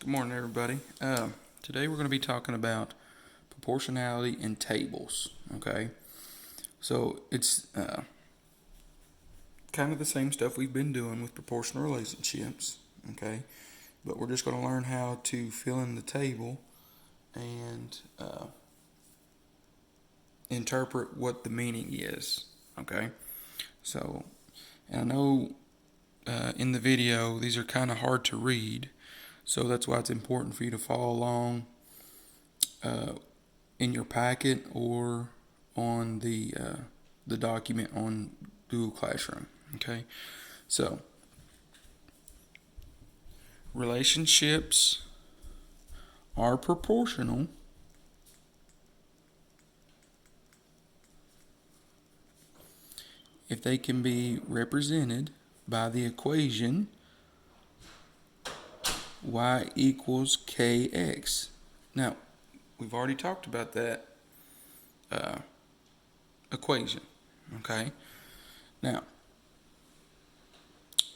Good morning, everybody. Today we're going to be talking about proportionality and tables. Okay, so it's kind of the same stuff we've been doing with proportional relationships. Okay, but we're just going to learn how to fill in the table and interpret what the meaning is. Okay, so and I know in the video these are kind of hard to read. So that's why it's important for you to follow along in your packet or on the document on Google Classroom. Okay, so relationships are proportional if they can be represented by the equation y equals kx. Now, we've already talked about that equation. Okay, now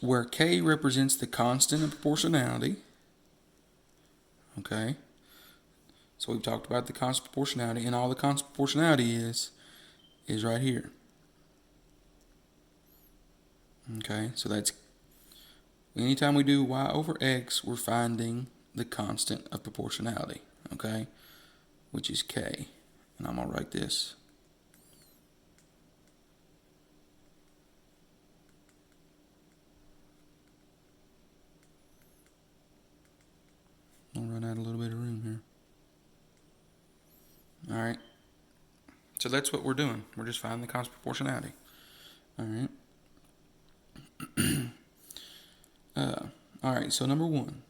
where k represents the constant of proportionality. Okay, so we've talked about the constant proportionality, and all the constant proportionality is right here. Okay, so that's anytime we do y over x, we're finding the constant of proportionality. Okay, which is k, and I'm gonna write this. I'll run out a little bit of room here. All right. So that's what we're doing. We're just finding the constant proportionality. All right. All right. So number one,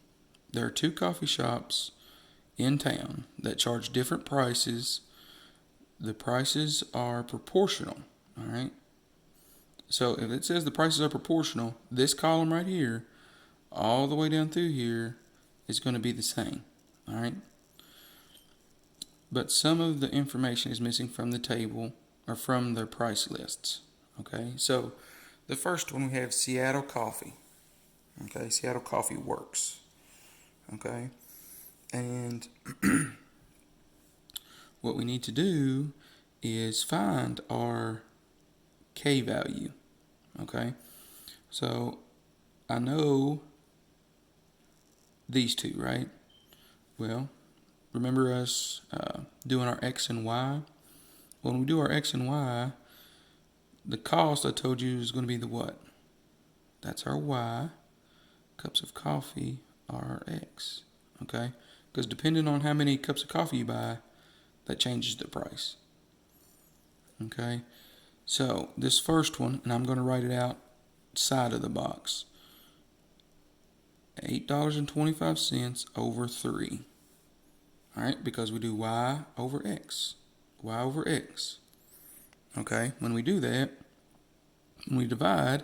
there are two coffee shops in town that charge different prices. The prices are proportional. All right. So if it says the prices are proportional, this column right here, all the way down through here, is going to be the same. All right. But some of the information is missing from the table or from their price lists. Okay, so the first one we have Seattle Coffee. Okay, Seattle Coffee Works. Okay, and what we need to do is find our K value. Okay, so I know these two, right? Well, remember us doing our X and Y? When we do our X and Y, the cost I told you is going to be the what? That's our Y. Cups of coffee are our X. Okay? Because depending on how many cups of coffee you buy, that changes the price. Okay? So this first one, and I'm going to write it out side of the box. $8.25 over 3. Alright? Because we do Y over X. Y over X. Okay? When we do that, when we divide,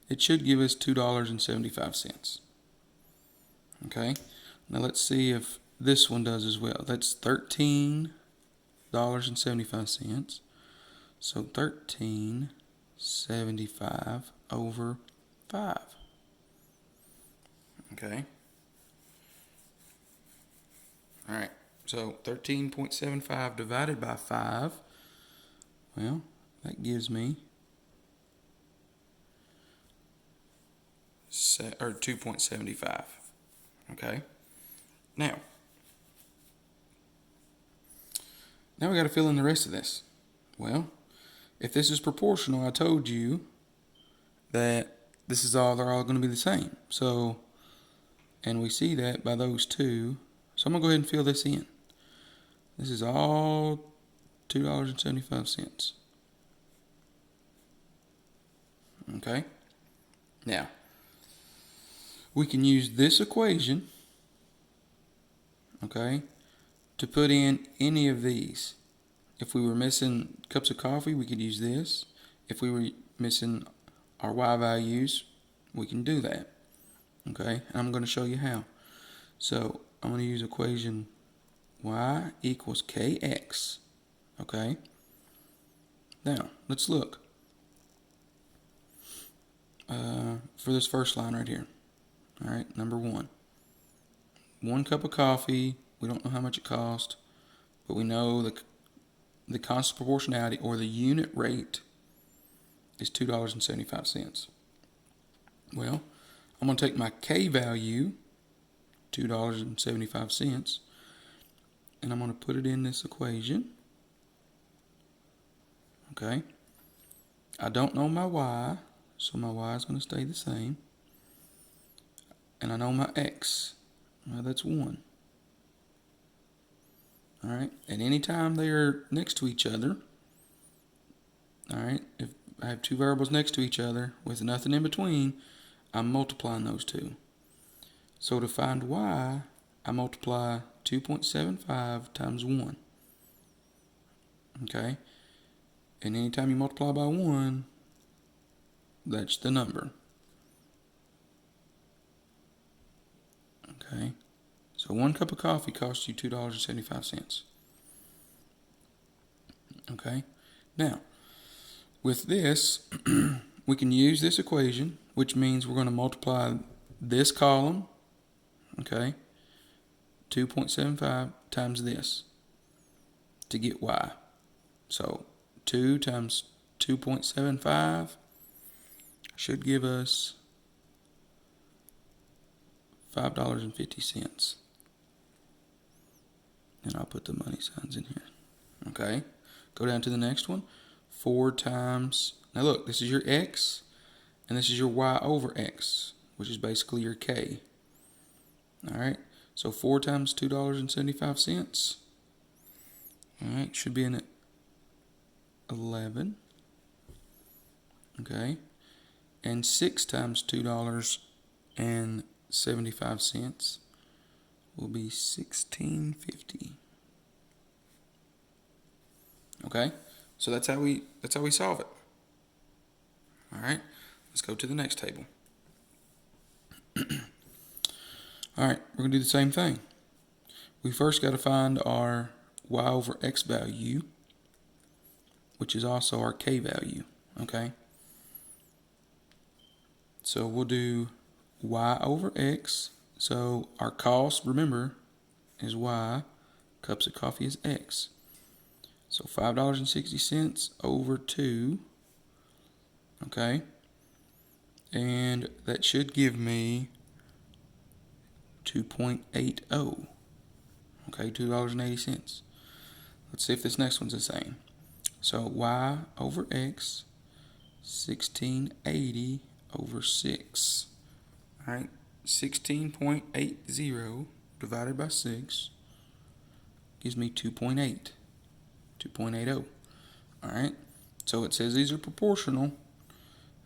it should give us $2.75. Okay? Now let's see if this one does as well. That's $13.75. So $13.75 over 5. Okay? Alright, so 13.75 divided by 5, well, that gives me 2.75. Okay? Now we got to fill in the rest of this. Well, if this is proportional, I told you that they're all going to be the same. So, and we see that by those two. So I'm going to go ahead and fill this in. This is all $2.75. Okay? Now, we can use this equation, okay, to put in any of these. If we were missing cups of coffee, we could use this. If we were missing our Y values, we can do that. Okay, and I'm going to show you how. So I'm going to use equation Y equals KX. Okay, now let's look for this first line right here. All right, number one. 1 cup of coffee. We don't know how much it cost, but we know the constant proportionality, or the unit rate, is $2.75. Well, I'm going to take my K value, $2.75, and I'm going to put it in this equation. Okay. I don't know my Y, so my Y is going to stay the same. And I know my X. Well, that's 1. All right. At any time they are next to each other, all right, if I have two variables next to each other with nothing in between, I'm multiplying those two. So to find Y, I multiply 2.75 times 1. Okay. And anytime you multiply by 1, that's the number. Okay. So 1 cup of coffee costs you $2.75. Okay. Now, with this, we can use this equation, which means we're going to multiply this column, okay, 2.75 times this to get Y. So 2 times 2.75 should give us $5.50. And I'll put the money signs in here. Okay. Go down to the next one. 4 times, now look, this is your X, and this is your Y over X, which is basically your K. All right. So 4 times $2.75. All right. Should be in 11. Okay. And 6 times $2.75 will be $16.50. Okay, so that's how we solve it. All right, let's go to the next table. All right, we're gonna do the same thing. We first got to find our Y over X value, which is also our K value. Okay, so we'll do Y over X. So our cost, remember, is Y. Cups of coffee is X. So $5.60 over 2. Okay. And that should give me 2.80. Okay, $2.80. Let's see if this next one's the same. So Y over X, 1680 over 6. All right, 16.80 divided by 6 gives me 2.8. 2.80. All right. So it says these are proportional.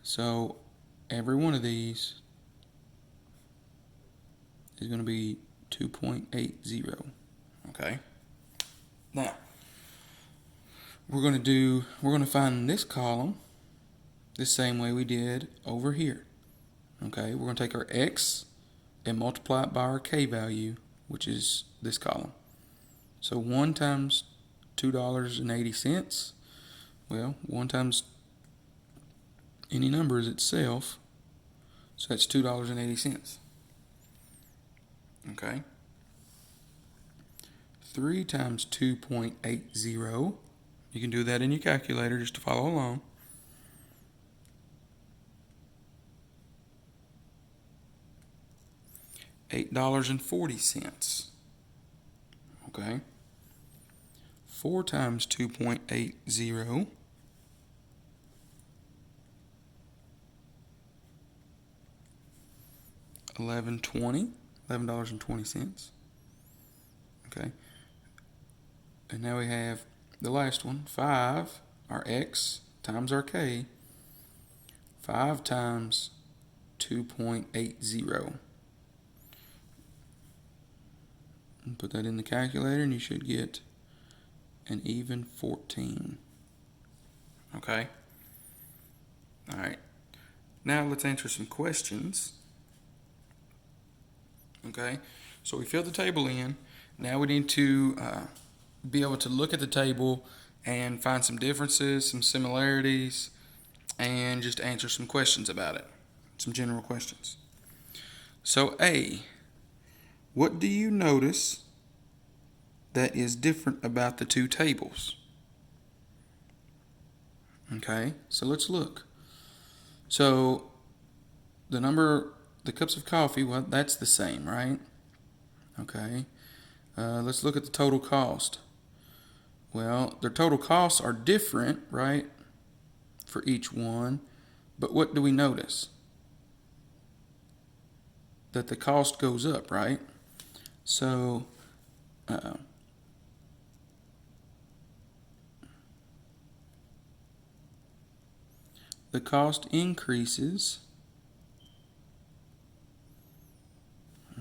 So every one of these is going to be 2.80. Okay. Now we're going to find this column the same way we did over here. Okay. We're going to take our X and multiply it by our K value, which is this column. So 1 times $2.80. Well, 1 times any number is itself, so that's $2.80. Okay. 3 times 2.80. You can do that in your calculator just to follow along. $8.40. Okay. 4 times 2.80. $11.20. Okay. And now we have the last one, 5, our X, times our K. 5 times 2.80. And put that in the calculator and you should get an even 14. Okay. All right. Now let's answer some questions. Okay. So we filled the table in. Now we need to be able to look at the table and find some differences, some similarities, and just answer some questions about it. Some general questions. So A, what do you notice that is different about the two tables? Okay, so let's look. So the cups of coffee, well, that's the same, right? Okay, let's look at the total cost. Well, their total costs are different, right, for each one. But what do we notice? That the cost goes up, right? So, the cost increases.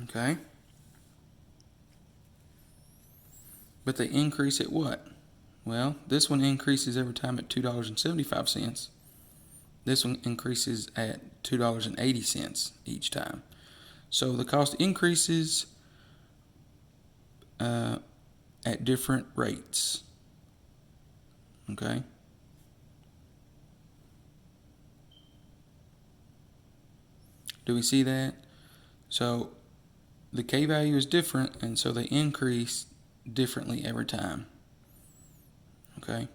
Okay. But they increase at what? Well, this one increases every time at $2.75. This one increases at $2.80 each time. So the cost increases at different rates. Okay. Do we see that? So the K value is different, and so they increase differently every time. Okay.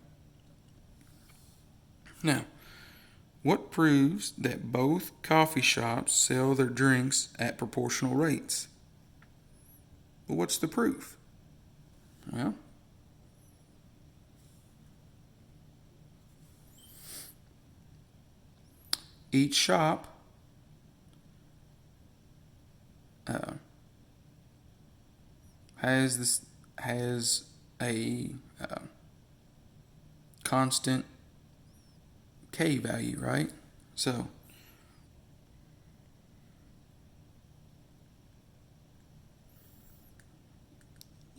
Now, what proves that both coffee shops sell their drinks at proportional rates? Well, what's the proof? Well, each shop has a constant K value, right? So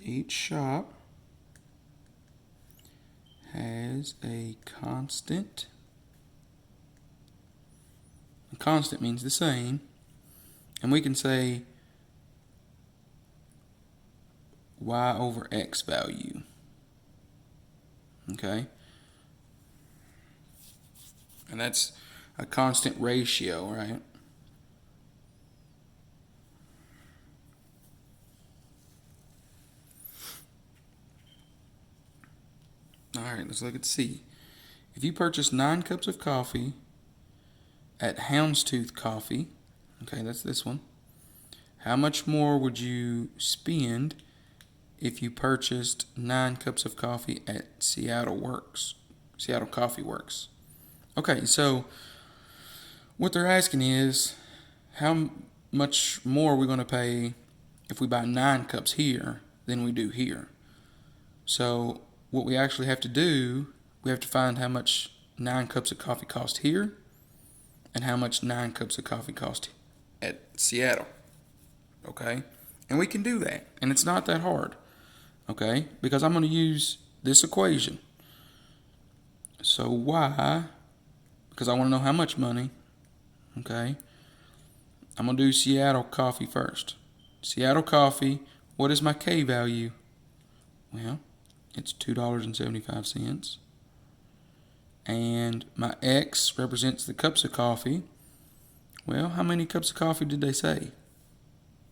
each shop has a constant. A constant means the same, and we can say y over x value. Okay? And that's a constant ratio, right? Alright, let's look at C. If you purchase 9 cups of coffee at Houndstooth Coffee, okay, that's this one, how much more would you spend if you purchased 9 cups of coffee at Seattle Coffee Works? Okay, so what they're asking is how much more are we going to pay if we buy 9 cups here than we do here? So what we actually have to do, we have to find how much 9 cups of coffee cost here and how much 9 cups of coffee cost at Seattle. Okay? And we can do that. And it's not that hard. Okay? Because I'm going to use this equation. So y, because I want to know how much money. Okay? I'm going to do Seattle coffee first. Seattle coffee, what is my K value? Well, it's $2.75. And my X represents the cups of coffee. Well, how many cups of coffee did they say?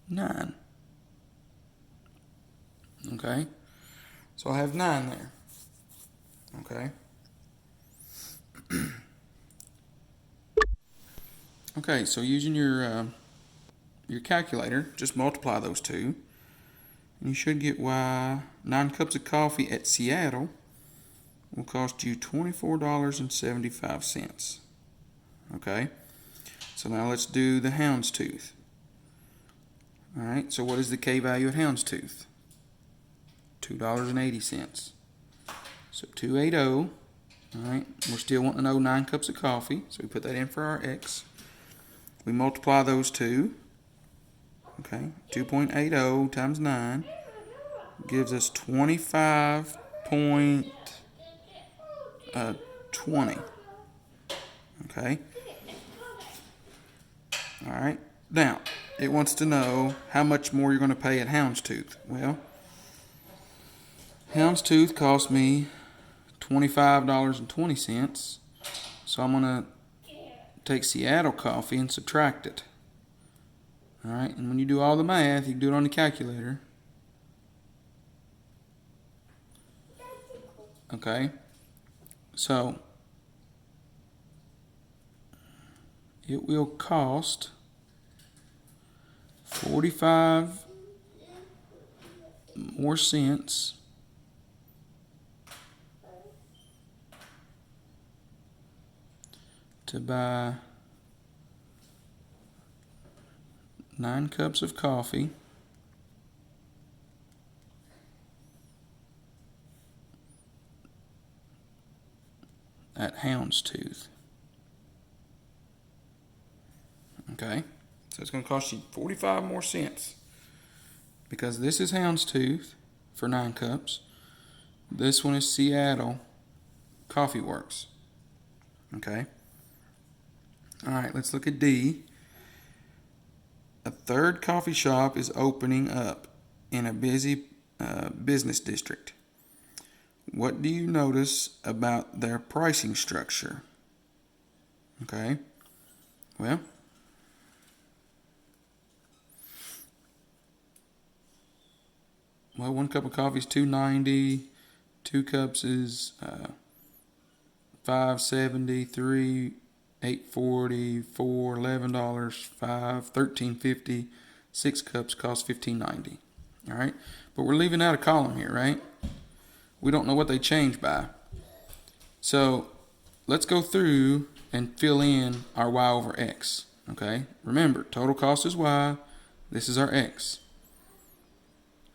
9. Okay? So I have 9 there. Okay? Okay, so using your calculator, just multiply those two. And you should get why 9 cups of coffee at Seattle will cost you $24.75. Okay? So now let's do the Houndstooth. Alright, so what is the K value at Houndstooth? $2.80. So 280. Alright, we're still wanting to know 9 cups of coffee, so we put that in for our X. We multiply those two. Okay, 2.80 times 9 gives us 25.20. Okay. Alright, now it wants to know how much more you're going to pay at Houndstooth. Well, Houndstooth cost me $25.20, so I'm going to take Seattle coffee and subtract it. All right, and when you do all the math, you can do it on the calculator. Okay, so it will cost 45 more cents to buy 9 cups of coffee at Houndstooth. Okay, so it's going to cost you 45 more cents because this is Houndstooth for 9 cups. This one is Seattle Coffee Works. Okay. All right, let's look at D. A third coffee shop is opening up in a busy business district. What do you notice about their pricing structure? Okay. Well, one cup of coffee is $2.90. 2 cups is $5.70. 3, $8.40. 4, $11. 5, $13.50. 6 cups cost $15.90. All right, but we're leaving out a column here, right? We don't know what they change by. So let's go through and fill in our y over x. Okay, remember, total cost is y. This is our x.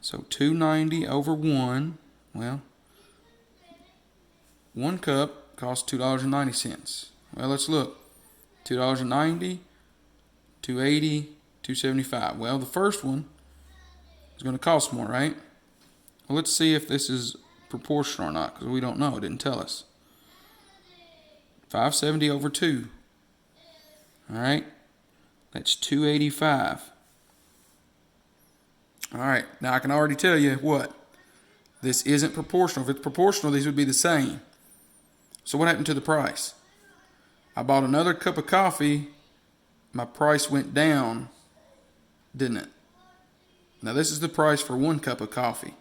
So 290 over 1, well, 1 cup costs $2.90. Well, let's look. $2.90, $2.80, $2.75. Well, the first one is going to cost more, right? Well, let's see if this is proportional or not, because we don't know. It didn't tell us. $5.70 over 2. All right, that's $2.85. All right, now I can already tell you what. This isn't proportional. If it's proportional, these would be the same. So what happened to the price? I bought another cup of coffee. My price went down, didn't it? Now this is the price for 1 cup of coffee.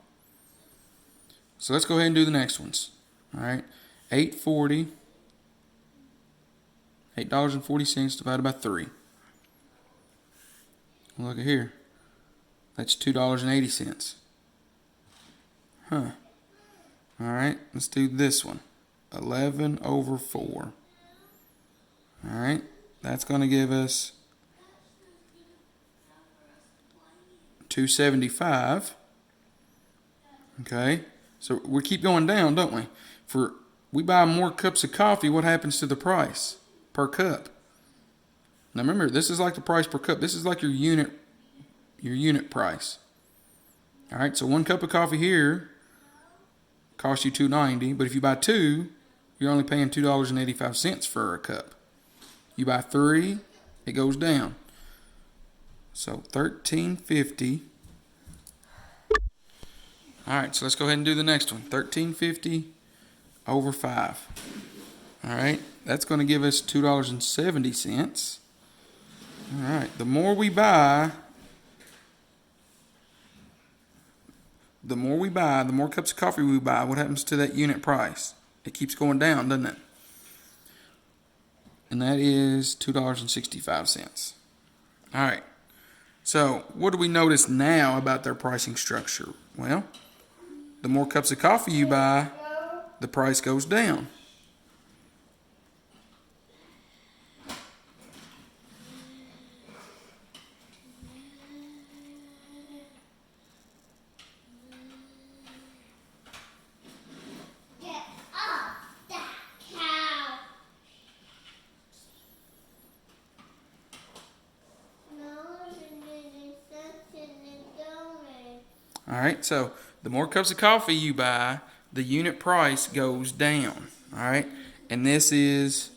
So let's go ahead and do the next ones. All right, $8.40. $8.40 divided by 3. Look at here. That's $2.80. Huh. All right, let's do this one. 11 over 4. All right, that's going to give us $2.75. Okay, so we keep going down, don't we? We buy more cups of coffee, what happens to the price per cup? Now remember, this is like the price per cup. This is like your unit price. All right, so 1 cup of coffee here costs you $2.90, but if you buy 2, you're only paying $2.85 for a cup. You buy 3, it goes down. So $13.50. All right, so let's go ahead and do the next one. $13.50 over 5. All right, that's going to give us $2.70. All right, the more we buy, the more cups of coffee we buy, what happens to that unit price? It keeps going down, doesn't it? And that is $2.65. All right, so what do we notice now about their pricing structure? Well, the more cups of coffee you buy, the price goes down. All right, so the more cups of coffee you buy, the unit price goes down. All right, and this is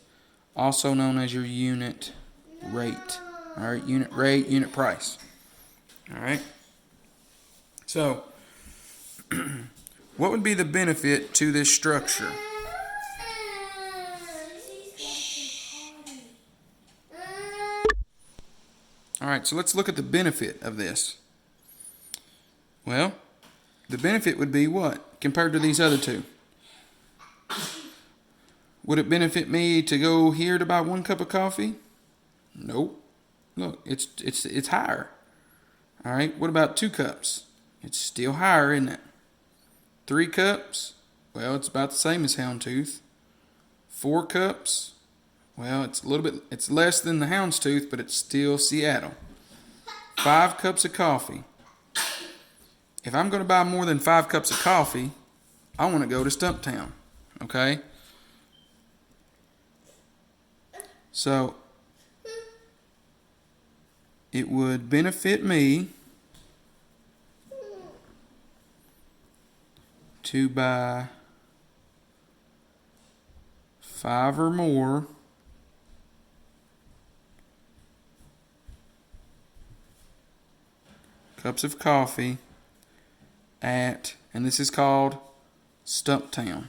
also known as your unit rate. All right, unit rate, unit price. All right, so what would be the benefit to this structure? All Alright, so let's look at the benefit of this. Well, the benefit would be what compared to these other two? Would it benefit me to go here to buy 1 cup of coffee? Nope. Look, it's higher. All right. What about 2 cups? It's still higher, isn't it? 3 cups? Well, it's about the same as houndstooth. 4 cups? Well, it's less than the houndstooth, but it's still Seattle. 5 cups of coffee. If I'm going to buy more than 5 cups of coffee, I want to go to Stumptown. Okay? So, it would benefit me to buy 5 or more cups of coffee at, and this is called Stumptown.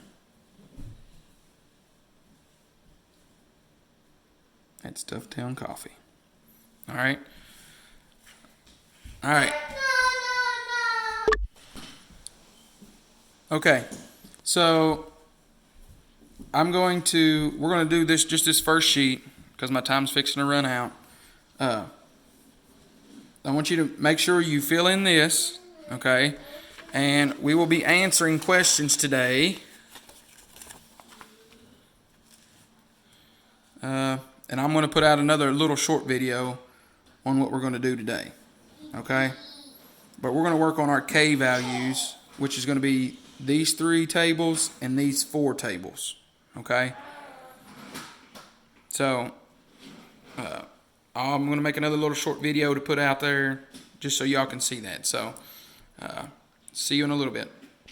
At Stumptown Coffee. All right. All right. Okay. So we're going to do this first sheet because my time's fixing to run out. I want you to make sure you fill in this, okay? And we will be answering questions today. And I'm going to put out another little short video on what we're going to do today, okay? But we're going to work on our K values, which is going to be these 3 tables and these 4 tables, okay? So, I'm going to make another little short video to put out there just so y'all can see that. So, see you in a little bit.